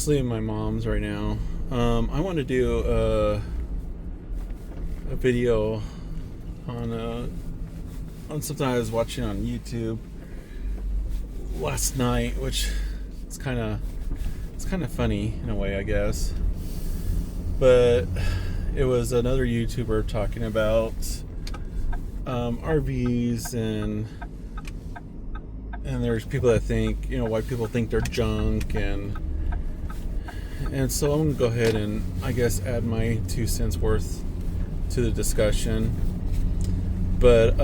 actually in my mom's right now. I want to do a video on something I was watching on YouTube last night, which it's kind of funny in a way, I guess. But it was another YouTuber talking about RVs and there's people that think, white people think they're junk, and so I'm gonna go ahead and I guess add my 2 cents worth to the discussion. But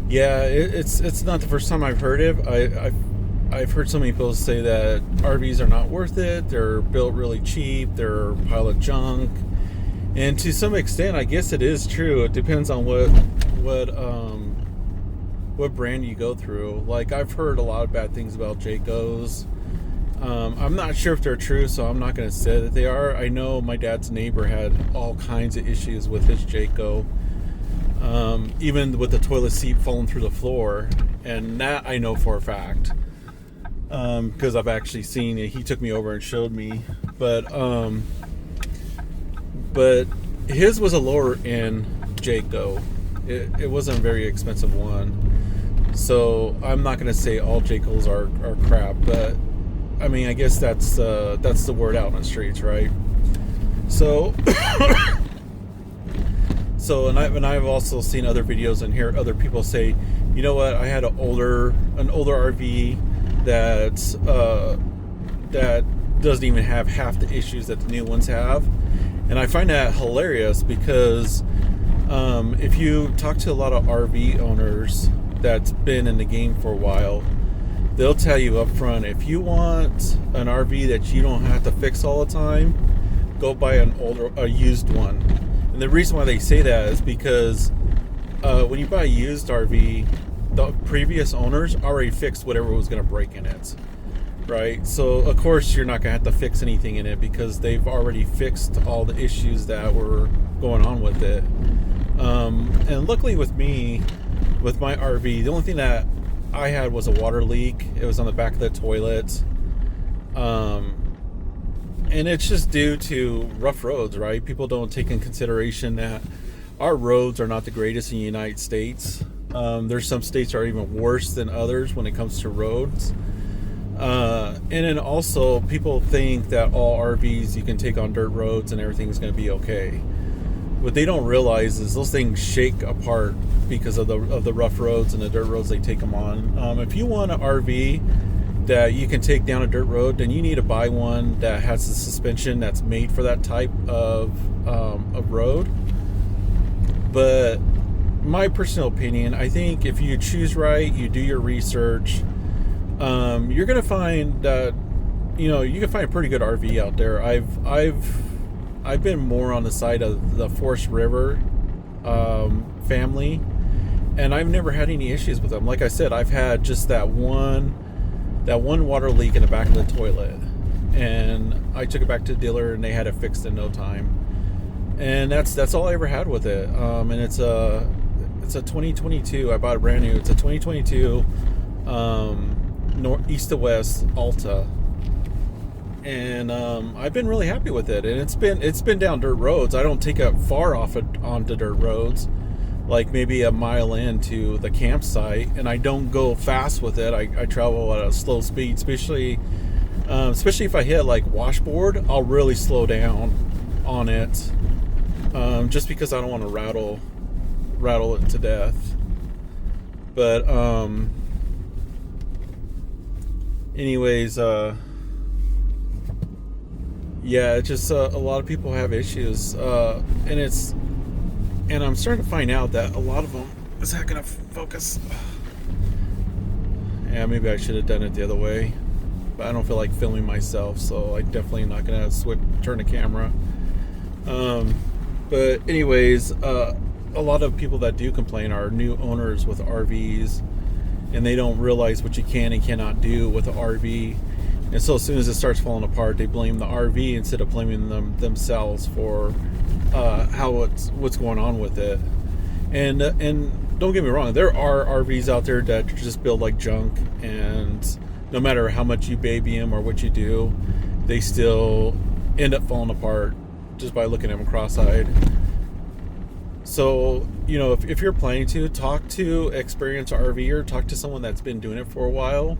yeah, it's not the first time I've heard it. I've heard so many people say that RVs are not worth it. They're built really cheap. They're a pile of junk. And to some extent, I guess it is true. It depends on what brand you go through. Like, I've heard a lot of bad things about Jaycos. I'm not sure if they're true, so I'm not going to say that they are. I know my dad's neighbor had all kinds of issues with his Jayco, even with the toilet seat falling through the floor, and that I know for a fact, because I've actually seen it. He took me over and showed me, but his was a lower end Jayco. It wasn't a very expensive one. So I'm not going to say all Jaycos are crap, but I mean, I guess that's the word out on the streets, right? So and I've also seen other videos and hear other people say, you know what, I had an older RV that doesn't even have half the issues that the new ones have, and I find that hilarious because if you talk to a lot of RV owners that's been in the game for a while, they'll tell you up front, if you want an RV that you don't have to fix all the time, go buy a used one. And the reason why they say that is because when you buy a used RV, the previous owners already fixed whatever was going to break in it, right? So of course you're not going to have to fix anything in it because they've already fixed all the issues that were going on with it. And luckily with me, with my RV, the only thing that I had was a water leak. It was on the back of the toilet. And it's just due to rough roads, right? People don't take in consideration that our roads are not the greatest in the United States. There's some states that are even worse than others when it comes to roads. And then also, people think that all RVs you can take on dirt roads and everything's going to be okay. What they don't realize is those things shake apart because of the rough roads and the dirt roads they take them on. If you want an RV that you can take down a dirt road, then you need to buy one that has the suspension that's made for that type of road. But my personal opinion, I think if you choose right, you do your research, you're gonna find that you can find a pretty good RV out there. I've been more on the side of the Forest River family, and I've never had any issues with them. Like I said, I've had just that one water leak in the back of the toilet, and I took it back to the dealer and they had it fixed in no time. And that's all I ever had with it. And it's a 2022. I bought it brand new. It's a 2022 east to west Alta. And I've been really happy with it, and it's been down dirt roads. I don't take it far onto dirt roads, like maybe a mile into the campsite, and I don't go fast with it. I travel at a slow speed, especially if I hit like washboard, I'll really slow down on it, just because I don't want to rattle it to death. But anyways, yeah, it's just a lot of people have issues, and I'm starting to find out that a lot of them is not gonna focus. Yeah, maybe I should have done it the other way, but I don't feel like filming myself, so I definitely not gonna turn the camera. But anyways, a lot of people that do complain are new owners with RVs, and they don't realize what you can and cannot do with an RV. And so as soon as it starts falling apart, they blame the RV instead of blaming themselves for what's going on with it. And don't get me wrong, there are RVs out there that just build like junk, and no matter how much you baby them or what you do, they still end up falling apart just by looking at them cross-eyed. So, if you're planning to talk to experienced RVer, talk to someone that's been doing it for a while.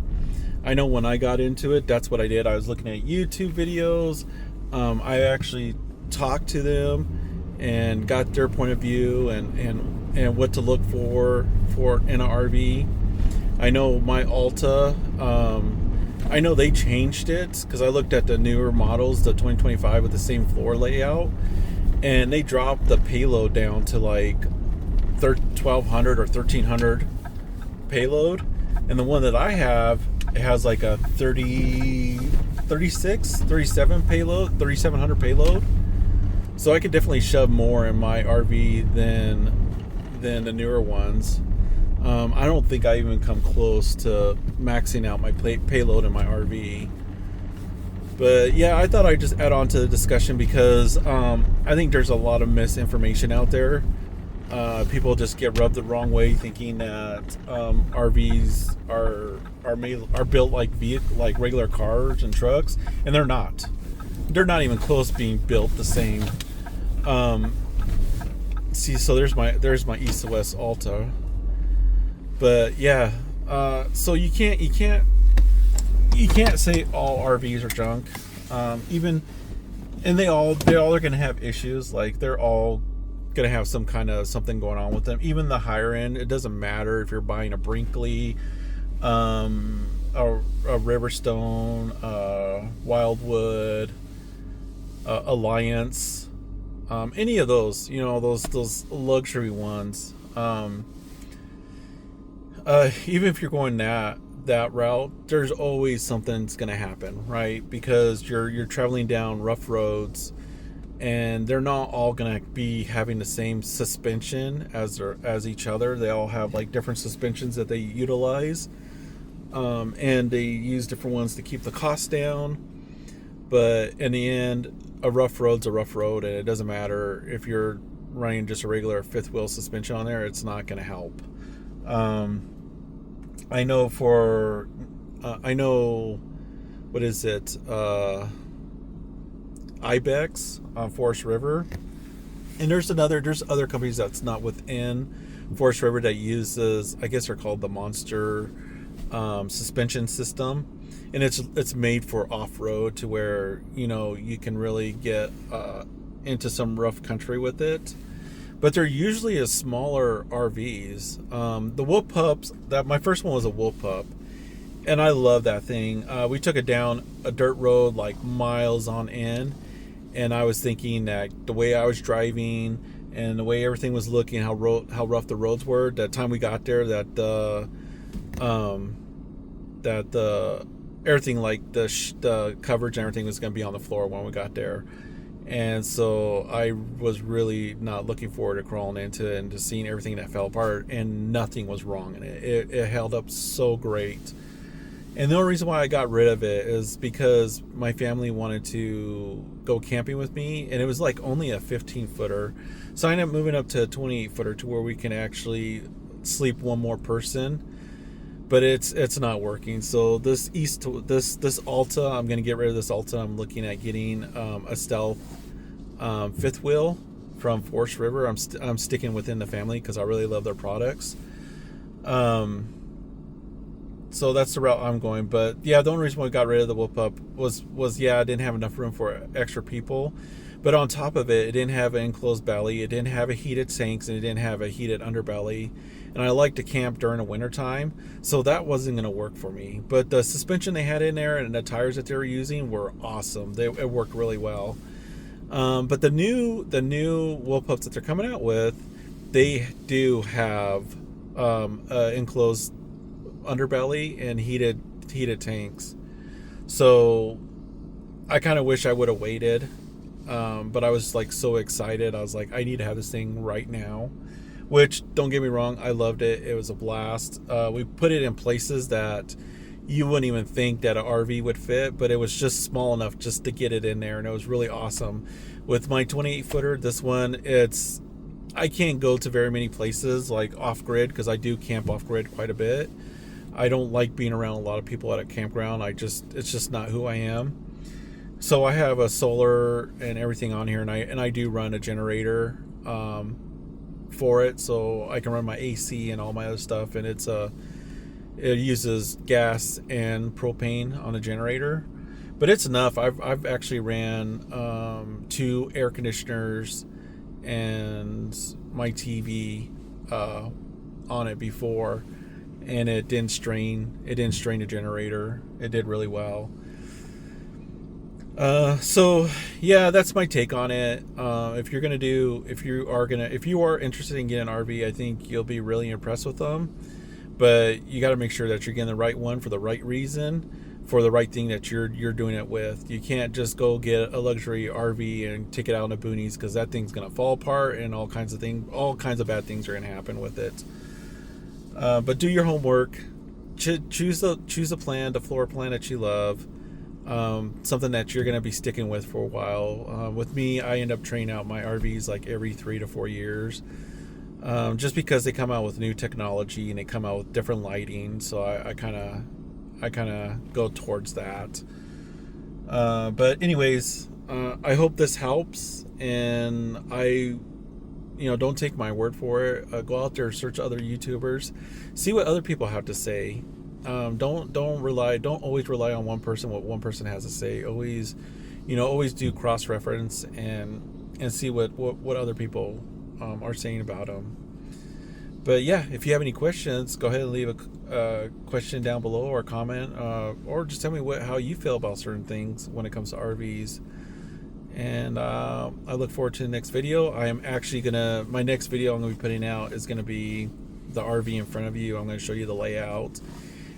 I know when I got into it, that's what I did. I was looking at YouTube videos. I actually talked to them and got their point of view and what to look for in an RV. I know my Alta, I know they changed it because I looked at the newer models, the 2025 with the same floor layout, and they dropped the payload down to like 1,200 or 1,300 payload. And the one that I have, it has like a 37 payload, 3,700 payload. So I could definitely shove more in my RV than the newer ones. I don't think I even come close to maxing out my payload in my RV. But yeah, I thought I'd just add on to the discussion because I think there's a lot of misinformation out there. People just get rubbed the wrong way, thinking that RVs are built like regular cars and trucks, and they're not. They're not even close being built the same. See, so there's my east to west Alta. But yeah, so you can't say all RVs are junk. And they all are gonna have issues. Like they're all gonna have some kind of something going on with them. Even the higher end, it doesn't matter if you're buying a Brinkley, a Riverstone, Wildwood, Alliance, any of those. Those luxury ones. Even if you're going that route, there's always something that's going to happen, right? Because you're traveling down rough roads, and they're not all going to be having the same suspension as each other. They all have like different suspensions that they utilize, and they use different ones to keep the cost down. But in the end, a rough road's a rough road, and it doesn't matter if you're running just a regular fifth wheel suspension on there. It's not going to help. I know what is it? Ibex on Forest River, and there's other companies that's not within Forest River that uses, I guess they're called the Monster suspension system, and it's made for off-road to where you can really get into some rough country with it. But they're usually a smaller RVs. The Whoop Pups, my first one was a Whoop Pup, and I love that thing. We took it down a dirt road like miles on end, and I was thinking that the way I was driving and the way everything was looking, how rough the roads were, that time we got there, that the everything, like the coverage and everything was going to be on the floor when we got there. And so I was really not looking forward to crawling into it and just seeing everything that fell apart, and nothing was wrong in it. It held up so great. And the only reason why I got rid of it is because my family wanted to go camping with me, and it was like only a 15-footer. So I ended up moving up to a 28-footer to where we can actually sleep one more person. But it's not working. So this Alta, I'm going to get rid of this Alta. I'm looking at getting a Stealth fifth wheel from Forest River. I'm sticking within the family because I really love their products. So that's the route I'm going. But yeah, the only reason why I got rid of the Whoop Up was I didn't have enough room for extra people. But on top of it, it didn't have an enclosed belly. It didn't have a heated tanks, and it didn't have a heated underbelly. And I like to camp during the wintertime, so that wasn't going to work for me. But the suspension they had in there and the tires that they were using were awesome. It worked really well. But the new Whoop Ups that they're coming out with, they do have enclosed underbelly and heated tanks. So I kind of wish I would have waited. But I was like so excited. I was like, I need to have this thing right now. Which, don't get me wrong, I loved it. It was a blast. We put it in places that you wouldn't even think that an RV would fit, but it was just small enough just to get it in there, and it was really awesome. With my 28-footer, this one, I can't go to very many places like off-grid, because I do camp off-grid quite a bit. I don't like being around a lot of people at a campground. It's just not who I am. So I have a solar and everything on here, and I do run a generator for it, so I can run my AC and all my other stuff, and it uses gas and propane on a generator, but it's enough. I've actually ran 2 air conditioners and my TV on it before, and it didn't strain the generator. It did really well. So yeah, that's my take on it. If you are interested in getting an RV, I think you'll be really impressed with them. But you got to make sure that you're getting the right one for the right reason, for the right thing that you're doing it with. You can't just go get a luxury RV and take it out in the boonies, because that thing's gonna fall apart and all kinds of bad things are gonna happen with it. But do your homework. Choose the plan, the floor plan that you love. Something that you're going to be sticking with for a while. With me, I end up trading out my RVs like every 3 to 4 years, just because they come out with new technology and they come out with different lighting. So I kind of go towards that. But anyways, I hope this helps, and don't take my word for it. Go out there, search other YouTubers, see what other people have to say. Don't always rely on one person, what one person has to say. Always do cross reference and see what other people are saying about them. But yeah, if you have any questions, go ahead and leave a question down below, or a comment, or just tell me how you feel about certain things when it comes to RVs. And I look forward to the next video. My next video I'm gonna be putting out is gonna be the RV in front of you. I'm gonna show you the layout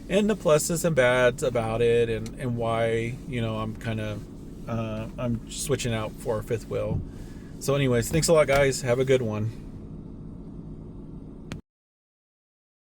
and the pluses and bads about it, and why I'm switching out for a fifth wheel. So anyways, thanks a lot, guys. Have a good one.